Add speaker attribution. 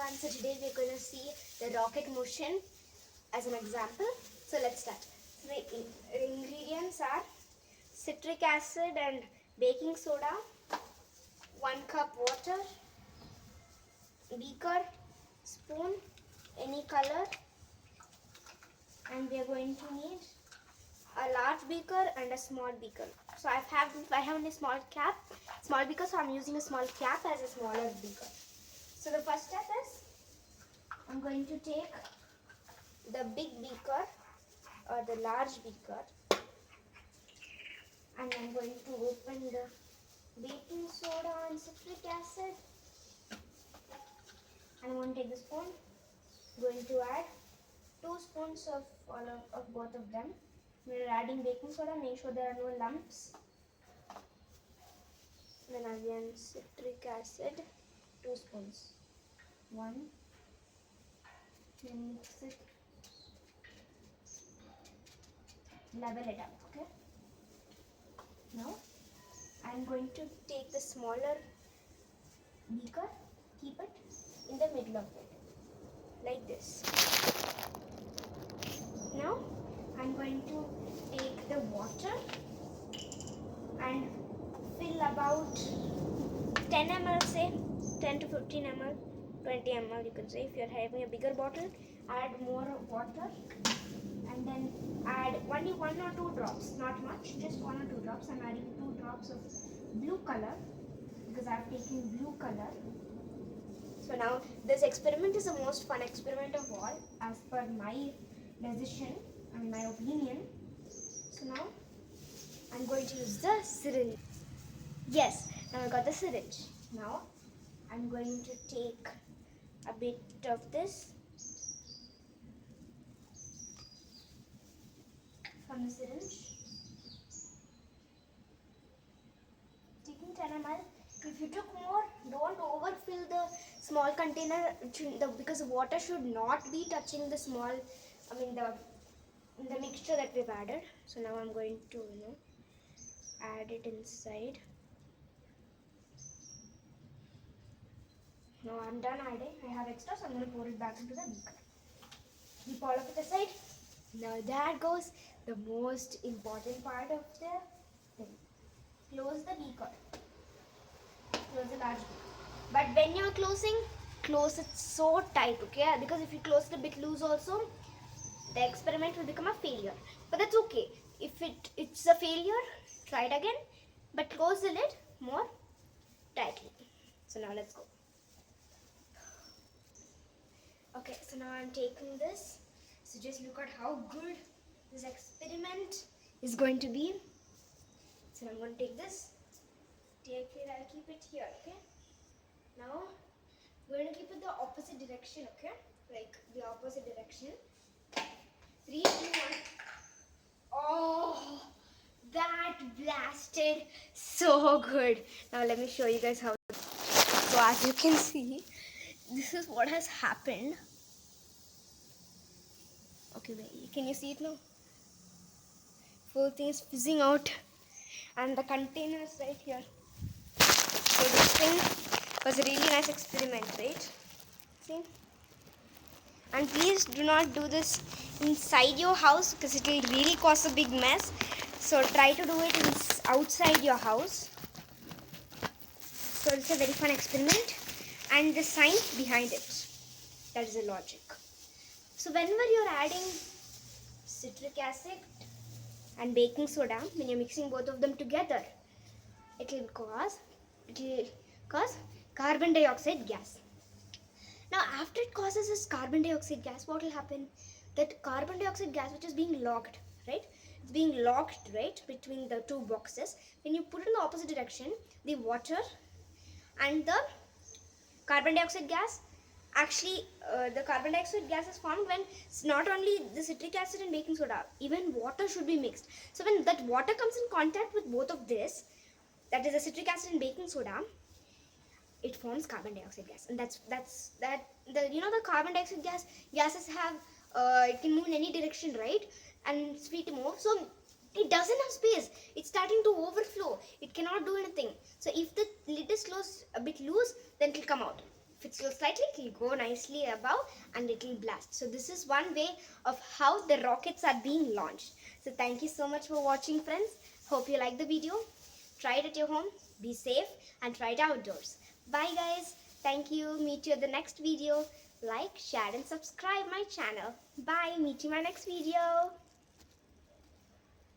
Speaker 1: everyone, so today we're going to see the rocket motion as an example. So let's start. So the ingredients are citric acid and baking soda, 1 cup water, beaker, spoon, any color, and we are going to need a large beaker and a small beaker. So I have a small beaker, so I'm using a small cap as a smaller beaker. So the first step is I'm going to take the big beaker or the large beaker, and I'm going to open the baking soda and citric acid, and I'm going to take the spoon. I'm going to add 2 spoons of both of them. We're adding baking soda, make sure there are no lumps. Then again citric acid, 2 spoons. 1, then mix it, level it up, okay? Now I'm going to take the smaller beaker, keep it in the middle of it, like this. Now I'm going to take the water and fill about 10 ml, say 10 to 15 ml, 20 ml you can say. If you're having a bigger bottle, add more water, and then add only 1 or 2 drops, not much, just 1 or 2 drops. I'm adding 2 drops of blue color because I've taken blue color. So now this experiment is the most fun experiment of all as per my decision and my opinion. So now I'm going to use the syringe. Yes, now I got the syringe. Now I'm going to take a bit of this from the syringe. Taking 10 ml. If you took more, don't overfill the small container because the water should not be touching the small, the mixture that we've added. So now I'm going to add it inside. Now I'm done adding. I have extra, so I'm going to pour it back into the beaker. Keep all of it aside. Now there goes the most important part of the thing. Close the beaker. Close the large beaker. But when you're closing, close it so tight, okay? Because if you close it a bit loose also, the experiment will become a failure. But that's okay. If it's a failure, try it again. But close the lid more tightly. So now let's go. Okay, so now I'm taking this. So just look at how good this experiment is going to be. So I'm going to take this. Take it, I'll keep it here, okay? Now, we're going to keep it the opposite direction, okay? Like the opposite direction. 3, 2, 1. Oh, that blasted so good. Now let me show you guys how. So as you can see, this is what has happened. Okay, wait, can you see it now? Full thing is fizzing out, and the container is right here. So this thing was a really nice experiment, right? See? And please do not do this inside your house because it will really cause a big mess. So try to do it outside your house. So it's a very fun experiment, and the science behind it, that is the logic. So whenever you're adding citric acid and baking soda, when you're mixing both of them together, it will cause carbon dioxide gas. Now after it causes this carbon dioxide gas, what will happen? That carbon dioxide gas, which is being locked, right? It's being locked, right, between the 2 boxes. When you put it in the opposite direction, the water and the carbon dioxide gas, the carbon dioxide gas is formed when not only the citric acid and baking soda, even water should be mixed. So when that water comes in contact with both of this, that is the citric acid and baking soda, it forms carbon dioxide gas. And the carbon dioxide gases have it can move in any direction, right? And it's free to move. So it doesn't have space. It's starting to overflow. It cannot do anything. So if the lid is closed a bit loose, then it will come out. If it's slow slightly, it will go nicely above and it will blast. So this is one way of how the rockets are being launched. So thank you so much for watching, friends. Hope you like the video. Try it at your home. Be safe and try it outdoors. Bye guys. Thank you. Meet you at the next video. Like, share and subscribe my channel. Bye. Meet you in my next video.